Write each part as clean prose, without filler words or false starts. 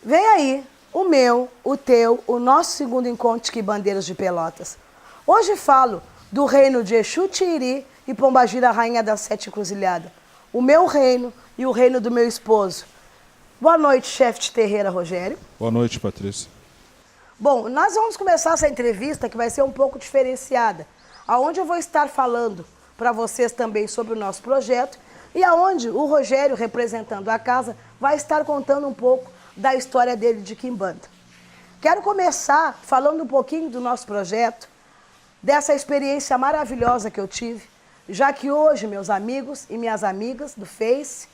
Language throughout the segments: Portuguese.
Vem aí, o meu, o teu, o nosso segundo encontro de Quimbandeiros de Pelotas. Hoje falo do reino de Exu Tiiri e Pombagira, rainha das 7 encruzilhadas. O meu reino e o reino do meu esposo. Boa noite, chefe de terreira, Rogério. Boa noite, Patrícia. Bom, nós vamos começar essa entrevista que vai ser um pouco diferenciada, aonde eu vou estar falando para vocês também sobre o nosso projeto e aonde o Rogério, representando a casa, vai estar contando um pouco da história dele de Quimbanda. Quero começar falando um pouquinho do nosso projeto, dessa experiência maravilhosa que eu tive, já que hoje meus amigos e minhas amigas do Face,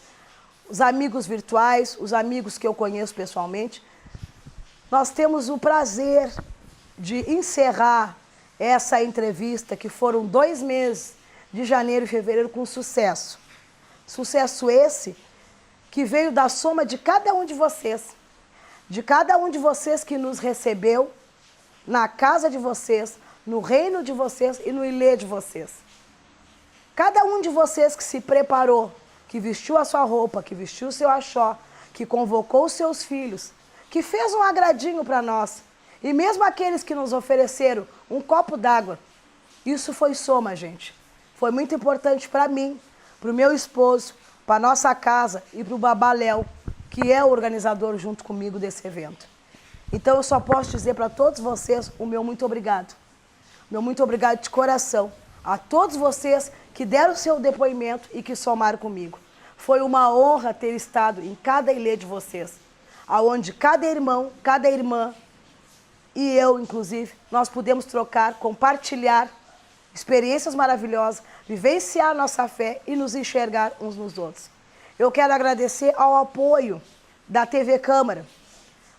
os amigos virtuais, os amigos que eu conheço pessoalmente, nós temos o prazer de encerrar essa entrevista, que foram 2 meses, de janeiro e fevereiro, com sucesso. Sucesso esse que veio da soma de cada um de vocês que nos recebeu na casa de vocês, no reino de vocês e no ilê de vocês. Cada um de vocês que se preparou, que vestiu a sua roupa, que vestiu o seu axó, que convocou os seus filhos, que fez um agradinho para nós, e mesmo aqueles que nos ofereceram um copo d'água, isso foi soma, gente. Foi muito importante para mim, para o meu esposo, para a nossa casa e para o Babaléu, que é o organizador junto comigo desse evento. Então eu só posso dizer para todos vocês o meu muito obrigado. Meu muito obrigado de coração a todos vocês que deram o seu depoimento e que somaram comigo. Foi uma honra ter estado em cada ilê de vocês, aonde cada irmão, cada irmã e eu, inclusive, nós pudemos trocar, compartilhar experiências maravilhosas, vivenciar nossa fé e nos enxergar uns nos outros. Eu quero agradecer ao apoio da TV Câmara,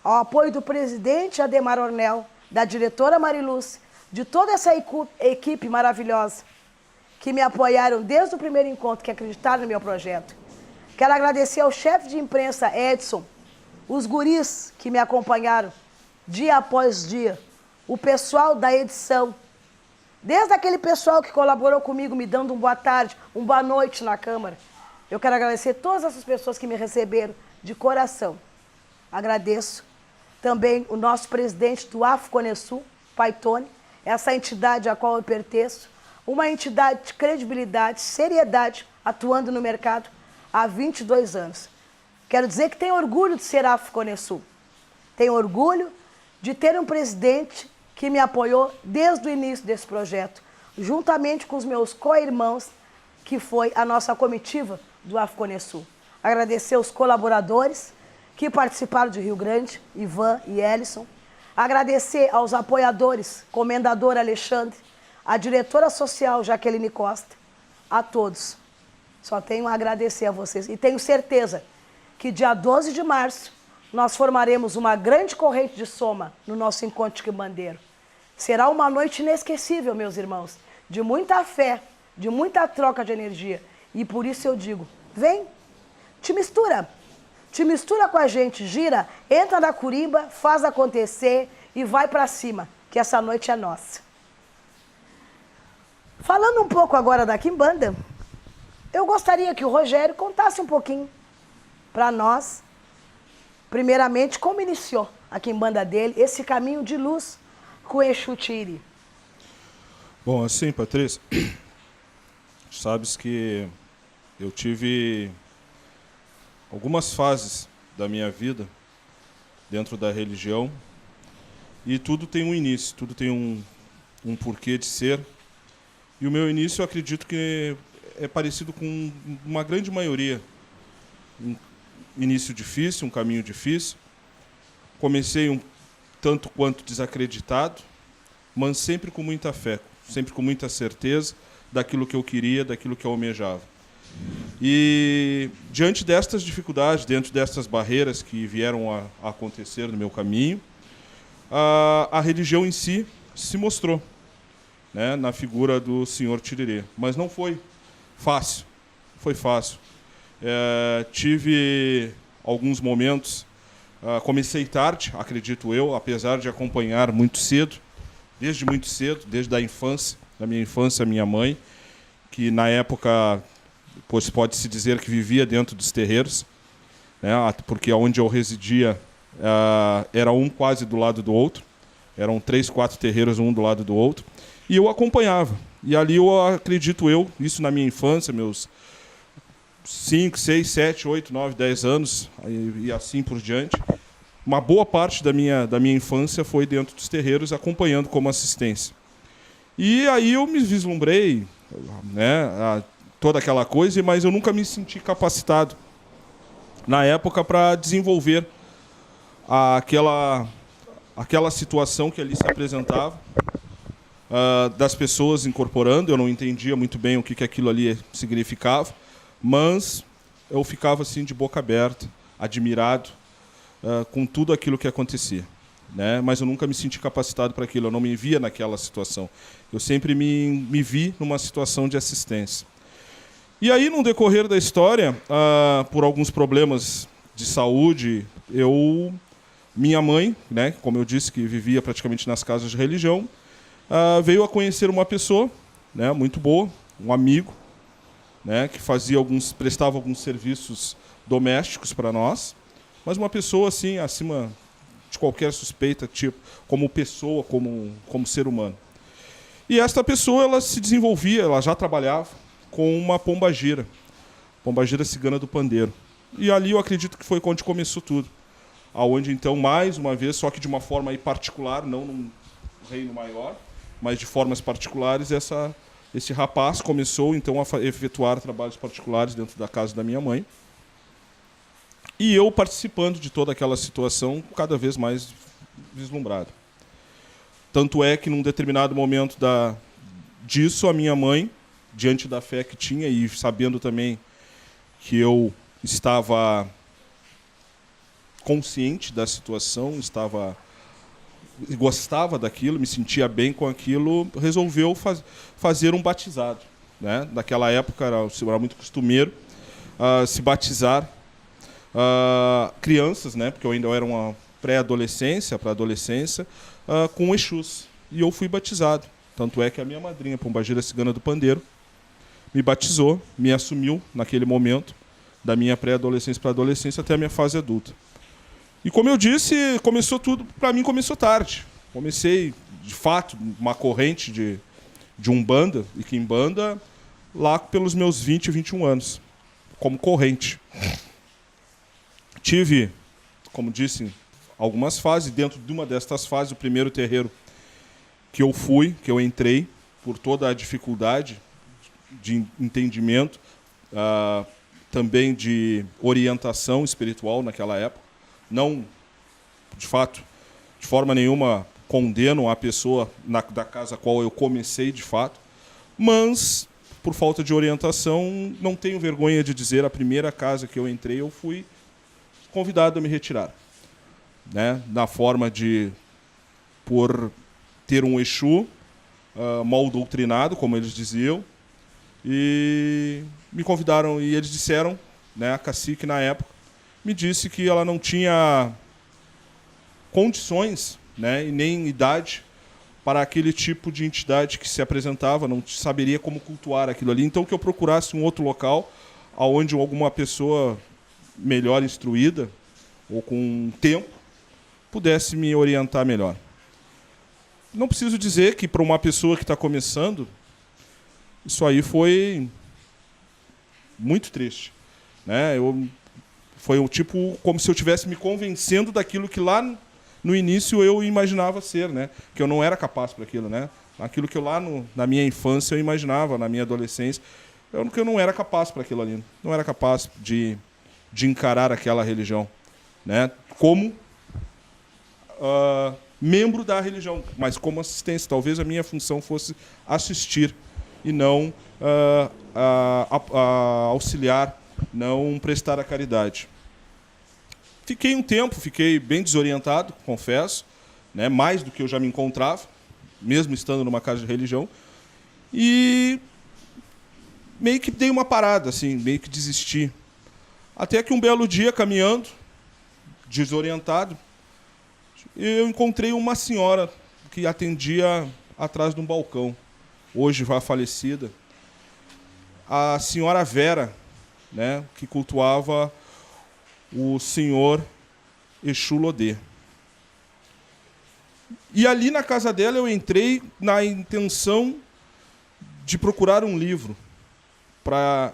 ao apoio do presidente Ademar Ornel, da diretora Mariluz, de toda essa equipe maravilhosa que me apoiaram desde o primeiro encontro, que acreditaram no meu projeto. Quero agradecer ao chefe de imprensa Edson, os guris que me acompanharam dia após dia, o pessoal da edição, desde aquele pessoal que colaborou comigo, me dando um boa tarde, um boa noite na Câmara. Eu quero agradecer todas essas pessoas que me receberam de coração. Agradeço também o nosso presidente do Afconesul, Paitone, essa entidade a qual eu pertenço, uma entidade de credibilidade, seriedade, atuando no mercado há 22 anos. Quero dizer que tenho orgulho de ser Afconesul. Tenho orgulho de ter um presidente que me apoiou desde o início desse projeto, juntamente com os meus co-irmãos, que foi a nossa comitiva do Afconesul. Agradecer aos colaboradores que participaram de Rio Grande, Ivan e Ellison. Agradecer aos apoiadores, comendador Alexandre, a diretora social Jaqueline Costa, a todos. Só tenho a agradecer a vocês e tenho certeza que dia 12 de março nós formaremos uma grande corrente de soma no nosso encontro de Quimbandeiro. Será uma noite inesquecível, meus irmãos, de muita fé, de muita troca de energia. E por isso eu digo, vem, te mistura com a gente, gira, entra na curimba, faz acontecer e vai para cima, que essa noite é nossa. Falando um pouco agora da Quimbanda, eu gostaria que o Rogério contasse um pouquinho para nós, primeiramente, como iniciou a Quimbanda dele, esse caminho de luz com Exu Tiiri. Bom, assim, Patrícia, sabes que eu tive algumas fases da minha vida dentro da religião e tudo tem um início, tudo tem um porquê de ser. E o meu início, eu acredito que é parecido com uma grande maioria. Um início difícil, um caminho difícil. Comecei um tanto quanto desacreditado, mas sempre com muita fé, sempre com muita certeza daquilo que eu queria, daquilo que eu almejava. E diante destas dificuldades, dentro destas barreiras que vieram a acontecer no meu caminho, a religião em si se mostrou, né, na figura do Senhor Tirirê. Mas não foi fácil, foi fácil. Tive alguns momentos, comecei tarde, acredito eu, apesar de acompanhar muito cedo, desde a infância, da minha infância, minha mãe, que na época, pois pode-se dizer que vivia dentro dos terreiros, né, porque onde eu residia era um quase do lado do outro. Eram 3, 4 terreiros, um do lado do outro. E eu acompanhava. E ali eu acredito isso na minha infância, meus 5, 6, 7, 8, 9, 10 anos, e assim por diante. Uma boa parte da minha infância foi dentro dos terreiros, acompanhando como assistência. E aí eu me vislumbrei, né, toda aquela coisa, mas eu nunca me senti capacitado, na época, para desenvolver aquela situação que ali se apresentava, das pessoas incorporando. Eu não entendia muito bem o que aquilo ali significava, mas eu ficava assim de boca aberta, admirado com tudo aquilo que acontecia, né? Mas eu nunca me senti capacitado para aquilo, eu não me via naquela situação. Eu sempre me vi numa situação de assistência. E aí, no decorrer da história, por alguns problemas de saúde, minha mãe, né, como eu disse, que vivia praticamente nas casas de religião, veio a conhecer uma pessoa, né, muito boa, um amigo, né, que prestava alguns serviços domésticos para nós, mas uma pessoa assim acima de qualquer suspeita, tipo, como pessoa, como ser humano. E esta pessoa, ela se desenvolvia, ela já trabalhava com uma pombagira cigana do pandeiro. E ali eu acredito que foi onde começou tudo. Aonde então, mais uma vez, só que de uma forma aí particular, não num reino maior, mas de formas particulares, esse rapaz começou então a efetuar trabalhos particulares dentro da casa da minha mãe. E eu participando de toda aquela situação, cada vez mais vislumbrado. Tanto é que num determinado momento disso, a minha mãe, diante da fé que tinha e sabendo também que eu estava consciente da situação, gostava daquilo, me sentia bem com aquilo, resolveu fazer um batizado, né? Naquela época era muito costumeiro se batizar crianças, né? Porque eu ainda era uma pré-adolescência para adolescência, com Exus. E eu fui batizado. Tanto é que a minha madrinha, pombagira cigana do pandeiro, me batizou, me assumiu naquele momento, da minha pré-adolescência para adolescência até a minha fase adulta. E como eu disse, começou tudo, para mim começou tarde. Comecei, de fato, uma corrente de Umbanda e Quimbanda lá pelos meus 20, 21 anos, como corrente. Tive, como disse, algumas fases. Dentro de uma destas fases, o primeiro terreiro que eu entrei, por toda a dificuldade de entendimento, também de orientação espiritual naquela época. Não, de fato, de forma nenhuma condeno a pessoa da casa a qual eu comecei, de fato, mas, por falta de orientação, não tenho vergonha de dizer, a primeira casa que eu entrei, eu fui convidado a me retirar, né? Na forma por ter um Exu mal doutrinado, como eles diziam, e me convidaram, e eles disseram, né, a cacique na época, me disse que ela não tinha condições, né, e nem idade para aquele tipo de entidade que se apresentava, não saberia como cultuar aquilo ali, então que eu procurasse um outro local onde alguma pessoa melhor instruída ou com tempo pudesse me orientar melhor. Não preciso dizer que para uma pessoa que está começando, isso aí foi muito triste, né? Foi um tipo como se eu estivesse me convencendo daquilo que lá no início eu imaginava ser, né? Que eu não era capaz para aquilo, né? Aquilo que eu lá na minha infância eu imaginava, na minha adolescência, que eu não era capaz para aquilo ali, não era capaz de encarar aquela religião, né? Como membro da religião, mas como assistência. Talvez a minha função fosse assistir e não auxiliar, não prestar a caridade. Fiquei um tempo, fiquei bem desorientado, confesso, né, mais do que eu já me encontrava, mesmo estando numa casa de religião, e meio que dei uma parada, assim, meio que desisti. Até que um belo dia, caminhando, desorientado, eu encontrei uma senhora que atendia atrás de um balcão, hoje já falecida, a senhora Vera, né, que cultuava o senhor Exu Lodê. E ali na casa dela eu entrei na intenção de procurar um livro para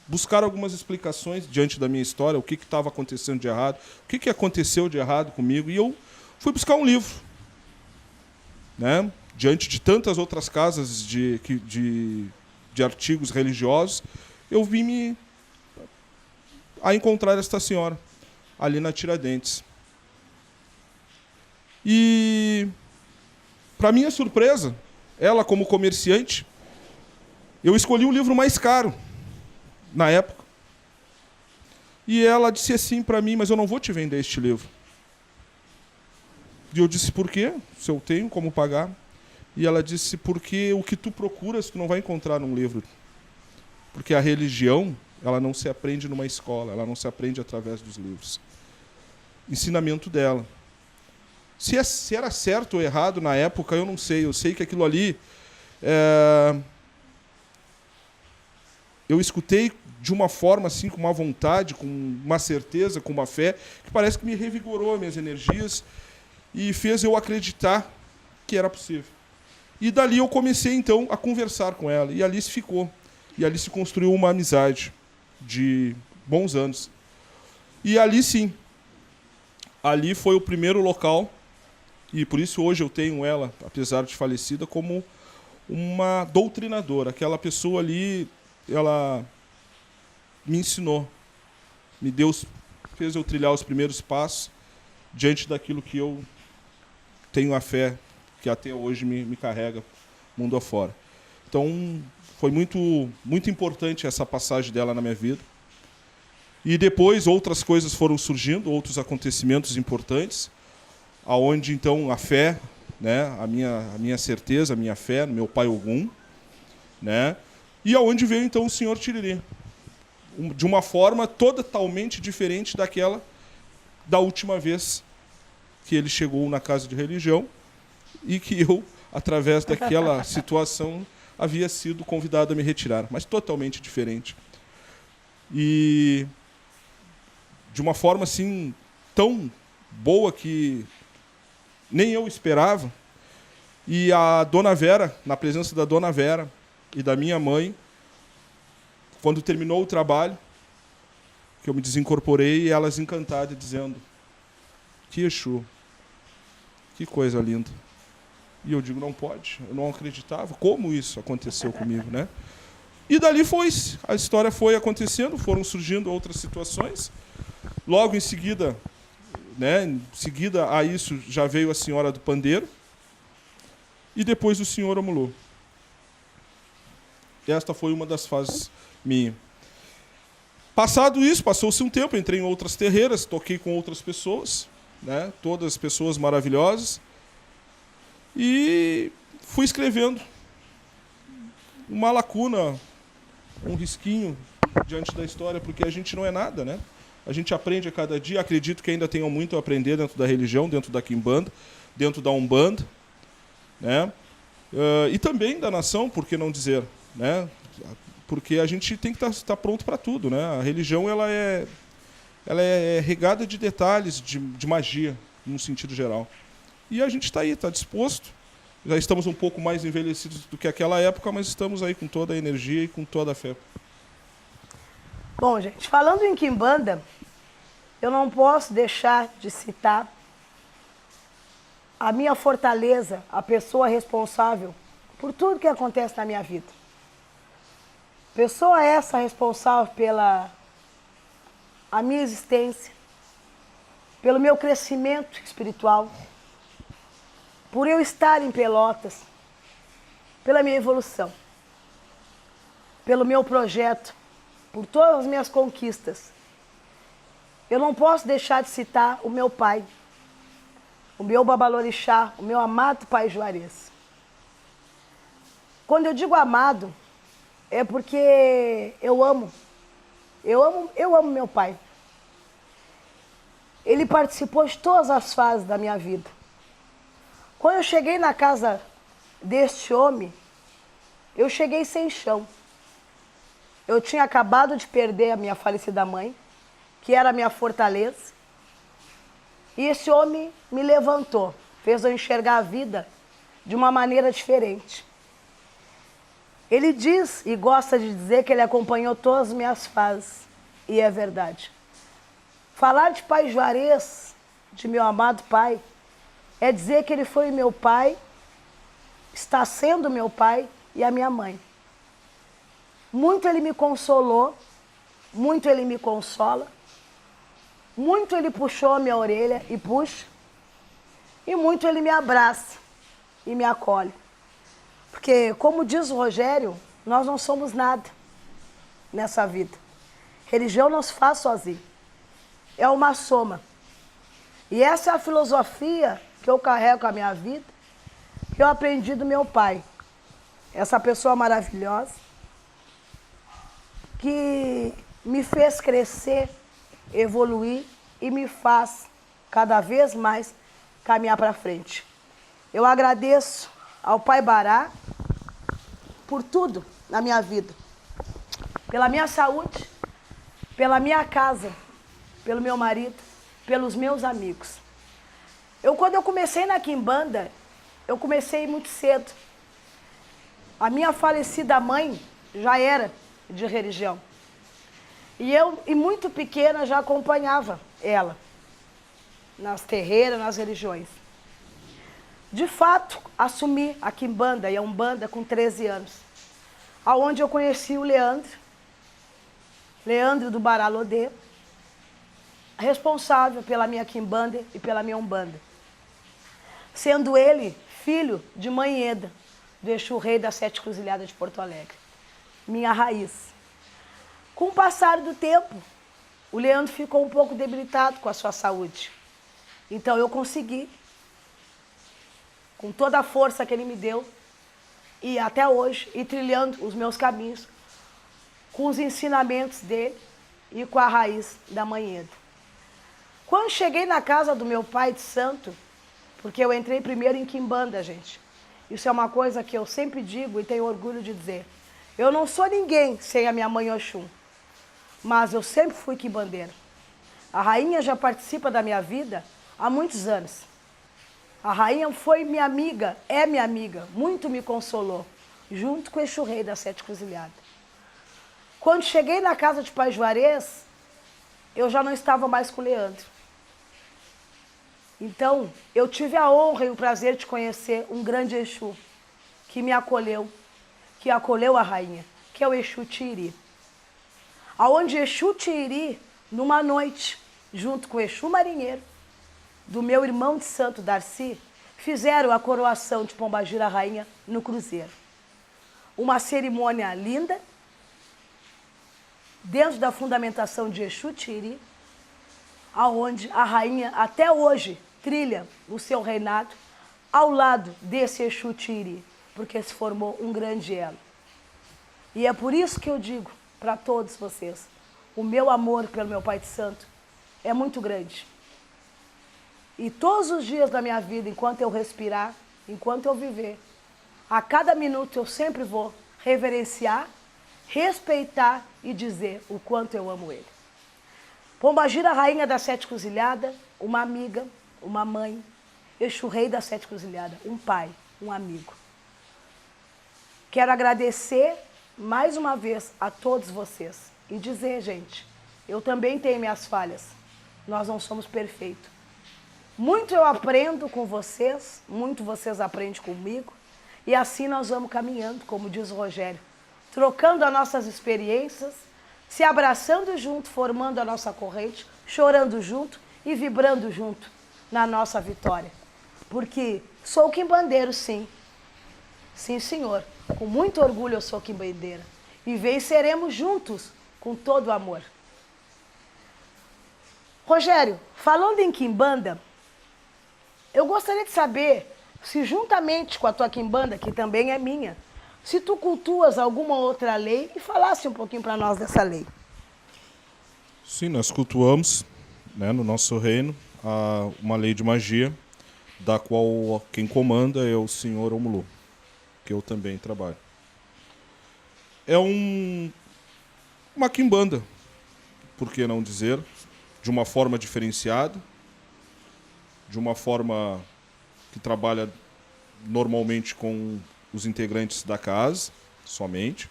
buscar algumas explicações diante da minha história, o que estava acontecendo de errado, o que aconteceu de errado comigo. E eu fui buscar um livro, né? Diante de tantas outras casas de artigos religiosos, eu vim a encontrar esta senhora ali na Tiradentes. E, para minha surpresa, ela como comerciante, eu escolhi o livro mais caro na época. E ela disse assim para mim: mas eu não vou te vender este livro. E eu disse: por quê? Se eu tenho como pagar. E ela disse: porque o que tu procuras, tu não vai encontrar num livro. Porque a religião, ela não se aprende numa escola, ela não se aprende através dos livros. Ensinamento dela. Se era certo ou errado na época, eu não sei. Eu sei que aquilo ali... eu escutei de uma forma, assim, com uma vontade, com uma certeza, com uma fé, que parece que me revigorou as minhas energias e fez eu acreditar que era possível. E dali eu comecei, então, a conversar com ela. E ali se ficou. E ali se construiu uma amizade de bons anos. E ali, sim, ali foi o primeiro local, e por isso hoje eu tenho ela, apesar de falecida, como uma doutrinadora. Aquela pessoa ali, ela me ensinou, fez eu trilhar os primeiros passos diante daquilo que eu tenho a fé, que até hoje me carrega mundo afora. Então, foi muito, muito importante essa passagem dela na minha vida. E depois outras coisas foram surgindo, outros acontecimentos importantes, aonde então a fé, né, a minha certeza, a minha fé no meu pai Ogum, né, e aonde veio então o Senhor Tiriri, de uma forma totalmente diferente daquela da última vez que ele chegou na casa de religião e que eu, através daquela situação, havia sido convidado a me retirar, mas totalmente diferente. E de uma forma assim tão boa que nem eu esperava. E a Dona Vera, na presença da Dona Vera e da minha mãe, quando terminou o trabalho, que eu me desincorporei, e elas encantadas, dizendo: que Exu, que coisa linda. E eu digo: não pode, eu não acreditava. Como isso aconteceu comigo, né? E dali foi, a história foi acontecendo, foram surgindo outras situações. Logo em seguida, né, em seguida a isso já veio a Senhora do Pandeiro e depois o Senhor Omulu. Esta foi uma das fases minha. Passado isso, passou-se um tempo, entrei em outras terreiras, toquei com outras pessoas, né, todas pessoas maravilhosas, e fui escrevendo uma lacuna, um risquinho diante da história, porque a gente não é nada, né? A gente aprende a cada dia. Acredito que ainda tenham muito a aprender dentro da religião, dentro da Quimbanda, dentro da Umbanda, né? E também da nação, por que não dizer, né? Porque a gente tem que estar pronto para tudo, né? A religião ela é regada de detalhes, de magia, no sentido geral. E a gente está aí, está disposto. Já estamos um pouco mais envelhecidos do que aquela época, mas estamos aí com toda a energia e com toda a fé. Bom, gente, falando em Quimbanda, eu não posso deixar de citar a minha fortaleza, a pessoa responsável por tudo que acontece na minha vida. Pessoa essa responsável pela a minha existência, pelo meu crescimento espiritual, por eu estar em Pelotas, pela minha evolução, pelo meu projeto, por todas as minhas conquistas. Eu não posso deixar de citar o meu pai, o meu babalorixá, o meu amado pai Juarez. Quando eu digo amado, é porque eu amo meu pai. Ele participou de todas as fases da minha vida. Quando eu cheguei na casa deste homem, eu cheguei sem chão. Eu tinha acabado de perder a minha falecida mãe, que era a minha fortaleza. E esse homem me levantou, fez eu enxergar a vida de uma maneira diferente. Ele diz e gosta de dizer que ele acompanhou todas as minhas fases. E é verdade. Falar de Pai Juarez, de meu amado pai, é dizer que ele foi meu pai, está sendo meu pai e a minha mãe. Muito ele me consolou, muito ele me consola, muito ele puxou a minha orelha e puxa, e muito ele me abraça e me acolhe. Porque, como diz o Rogério, nós não somos nada nessa vida. Religião não se faz sozinho. É uma soma. E essa é a filosofia que eu carrego com a minha vida, que eu aprendi do meu pai. Essa pessoa maravilhosa, que me fez crescer, evoluir e me faz cada vez mais caminhar para frente. Eu agradeço ao Pai Bará por tudo na minha vida. Pela minha saúde, pela minha casa, pelo meu marido, pelos meus amigos. Quando eu comecei na Quimbanda, eu comecei muito cedo. A minha falecida mãe já era de religião. E muito pequena, já acompanhava ela nas terreiras, nas religiões. De fato, assumi a Quimbanda e a Umbanda com 13 anos, aonde eu conheci o Leandro do Baralodê, responsável pela minha Quimbanda e pela minha Umbanda. Sendo ele filho de Mãe Eda, do Exu Rei das Sete Cruzilhadas de Porto Alegre. Minha raiz. Com o passar do tempo, o Leandro ficou um pouco debilitado com a sua saúde. Então eu consegui, com toda a força que ele me deu, e até hoje, ir trilhando os meus caminhos, com os ensinamentos dele e com a raiz da Mãe Eda. Quando cheguei na casa do meu pai de santo, porque eu entrei primeiro em Quimbanda, gente. Isso é uma coisa que eu sempre digo e tenho orgulho de dizer. Eu não sou ninguém sem a minha mãe Oxum, mas eu sempre fui quimbandeira. A rainha já participa da minha vida há muitos anos. A rainha foi minha amiga, é minha amiga, muito me consolou, junto com o Exu Rei das Sete Cruzilhadas. Quando cheguei na casa de Pai Juarez, eu já não estava mais com o Leandro. Então, eu tive a honra e o prazer de conhecer um grande Exu que me acolheu, que acolheu a rainha, que é o Exu Tiiri. Aonde Exu Tiiri, numa noite, junto com o Exu Marinheiro, do meu irmão de santo Darcy, fizeram a coroação de Pombagira Rainha no Cruzeiro. Uma cerimônia linda, dentro da fundamentação de Exu Tiiri, aonde a rainha até hoje trilha o seu reinado ao lado desse Exu Tiiri, porque se formou um grande elo. E é por isso que eu digo para todos vocês, o meu amor pelo meu Pai de Santo é muito grande. E todos os dias da minha vida, enquanto eu respirar, enquanto eu viver, a cada minuto eu sempre vou reverenciar, respeitar e dizer o quanto eu amo ele. Pombagira, rainha das Sete Cruzilhadas, uma amiga, uma mãe. Exu Rei das Sete Cruzilhadas, um pai, um amigo. Quero agradecer mais uma vez a todos vocês e dizer, gente, eu também tenho minhas falhas. Nós não somos perfeitos. Muito eu aprendo com vocês, muito vocês aprendem comigo, e assim nós vamos caminhando, como diz o Rogério, trocando as nossas experiências, se abraçando junto, formando a nossa corrente, chorando junto e vibrando junto na nossa vitória. Porque sou quimbandeiro, sim. Sim, senhor. Com muito orgulho eu sou quimbandeira. E venceremos juntos, com todo o amor. Rogério, falando em quimbanda, eu gostaria de saber se juntamente com a tua quimbanda, que também é minha, se tu cultuas alguma outra lei e falasse um pouquinho para nós dessa lei. Sim, nós cultuamos, né, no nosso reino uma lei de magia, da qual quem comanda é o senhor Omulu, que eu também trabalho. É uma quimbanda, por que não dizer, de uma forma diferenciada, de uma forma que trabalha normalmente com os integrantes da casa, somente.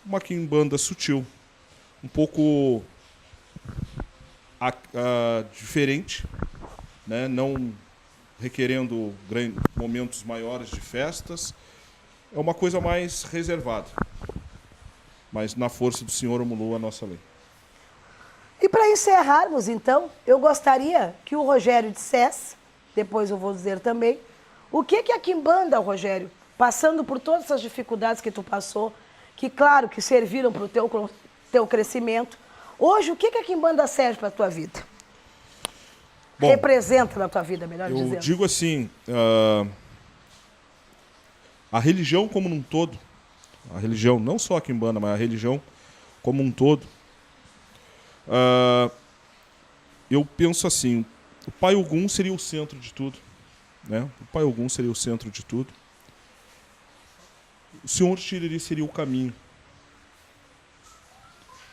Uma quimbanda sutil, um pouco diferente, né? Não requerendo momentos maiores de festas. É uma coisa mais reservada, mas na força do Senhor Omulu, a nossa lei. E para encerrarmos, então, eu gostaria que o Rogério dissesse, depois eu vou dizer também, o que é a quimbanda, Rogério, passando por todas essas dificuldades que tu passou, que claro que serviram para o teu crescimento. Hoje, o que a quimbanda serve para a tua vida? Bom, representa na tua vida, melhor dizendo. Eu digo assim, a religião como um todo, a religião, não só a quimbanda, mas a religião como um todo, eu penso assim, o Pai Ogum seria o centro de tudo, né? O Pai Ogum seria o centro de tudo. O Senhor Tiriri seria o caminho.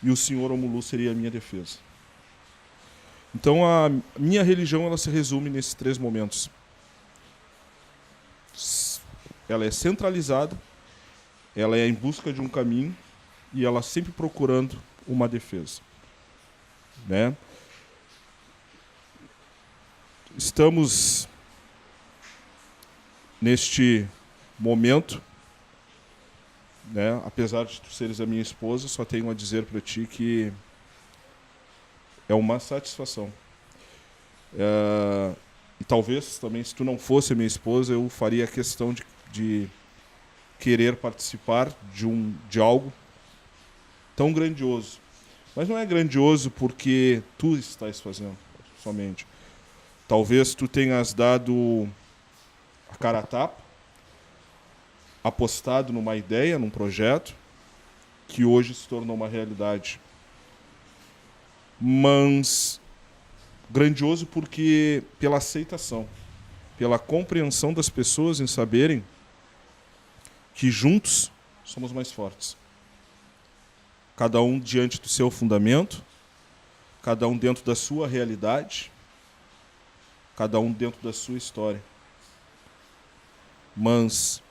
E o Senhor Omulu seria a minha defesa. Então a minha religião, ela se resume nesses 3 momentos. Ela é centralizada, ela é em busca de um caminho e ela sempre procurando uma defesa, né? Estamos neste momento, né? Apesar de tu seres a minha esposa, só tenho a dizer para ti que é uma satisfação. E talvez também, se tu não fosse a minha esposa, eu faria questão de querer participar de algo tão grandioso. Mas não é grandioso porque tu estás fazendo somente. Talvez tu tenhas dado a cara a tapa, apostado numa ideia, num projeto, que hoje se tornou uma realidade. Mas grandioso porque pela aceitação, pela compreensão das pessoas em saberem que juntos somos mais fortes. Cada um diante do seu fundamento, cada um dentro da sua realidade, cada um dentro da sua história. Mas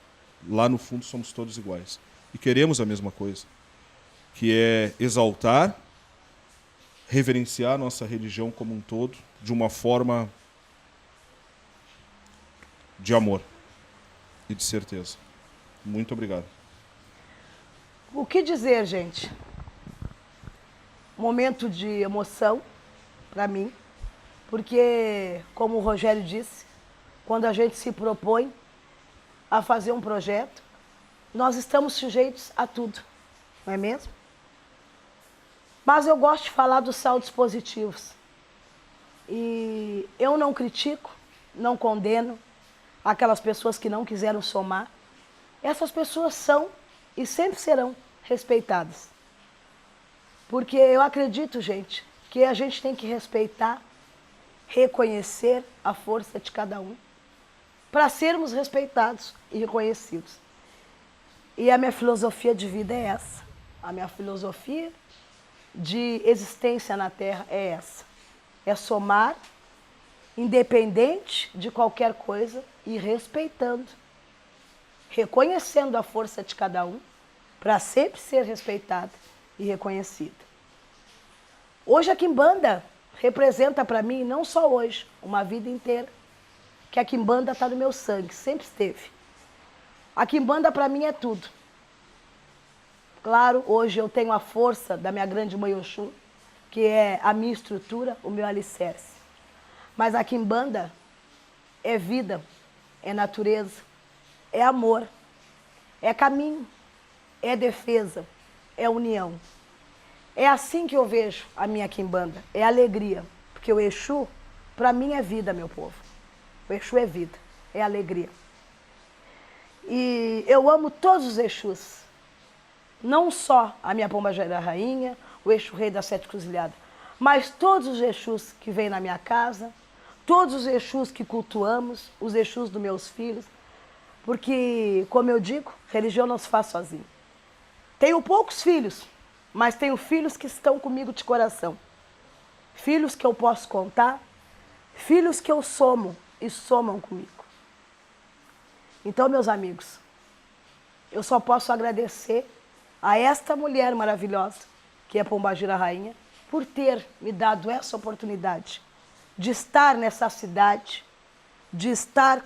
lá no fundo somos todos iguais. E queremos a mesma coisa, que é exaltar, reverenciar a nossa religião como um todo, de uma forma de amor e de certeza. Muito obrigado. O que dizer, gente? Momento de emoção para mim, porque, como o Rogério disse, quando a gente se propõe a fazer um projeto, nós estamos sujeitos a tudo, não é mesmo? Mas eu gosto de falar dos saldos positivos. E eu não critico, não condeno aquelas pessoas que não quiseram somar. Essas pessoas são e sempre serão respeitadas. Porque eu acredito, gente, que a gente tem que respeitar, reconhecer a força de cada um, para sermos respeitados e reconhecidos. E a minha filosofia de vida é essa. A minha filosofia de existência na Terra é essa. É somar, independente de qualquer coisa e respeitando, reconhecendo a força de cada um, para sempre ser respeitada e reconhecida. Hoje a quimbanda representa para mim, não só hoje, uma vida inteira, que a quimbanda está no meu sangue, sempre esteve. A quimbanda para mim é tudo. Claro, hoje eu tenho a força da minha grande mãe Oxum, que é a minha estrutura, o meu alicerce. Mas a quimbanda é vida, é natureza, é amor, é caminho, é defesa, é união. É assim que eu vejo a minha quimbanda, é alegria. Porque o Exu, para mim, é vida, meu povo. O Exu é vida, é alegria. E eu amo todos os Exus. Não só a minha pombagira rainha, o Exu rei das 7 cruzilhadas, mas todos os Exus que vêm na minha casa, todos os Exus que cultuamos, os Exus dos meus filhos, porque, como eu digo, religião não se faz sozinho. Tenho poucos filhos, mas tenho filhos que estão comigo de coração. Filhos que eu posso contar, filhos que eu somo e somam comigo. Então, meus amigos, eu só posso agradecer a esta mulher maravilhosa, que é Pombagira Rainha, por ter me dado essa oportunidade de estar nessa cidade, de estar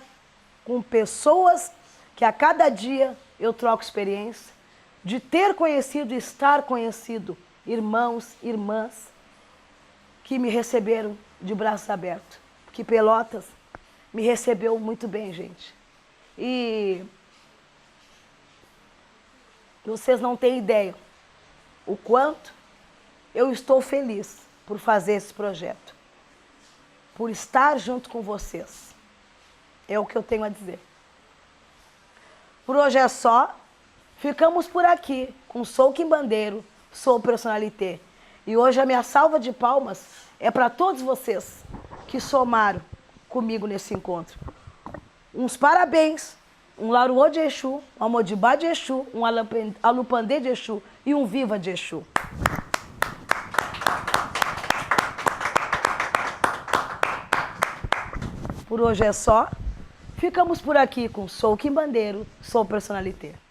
com pessoas que a cada dia eu troco experiência, de ter conhecido e estar conhecido irmãos, irmãs, que me receberam de braços abertos. Porque Pelotas me recebeu muito bem, gente. E vocês não têm ideia o quanto eu estou feliz por fazer esse projeto, por estar junto com vocês. É o que eu tenho a dizer. Por hoje é só. Ficamos por aqui com Sou Quimbandeiro, Sou Personalité. E hoje a minha salva de palmas é para todos vocês que somaram comigo nesse encontro. Uns parabéns, um Laruô de Exu, um Amodibá de Exu, um Alupandê de Exu e um Viva de Exu. Por hoje é só. Ficamos por aqui com Sou Quimbandeiro, Sou Personalité.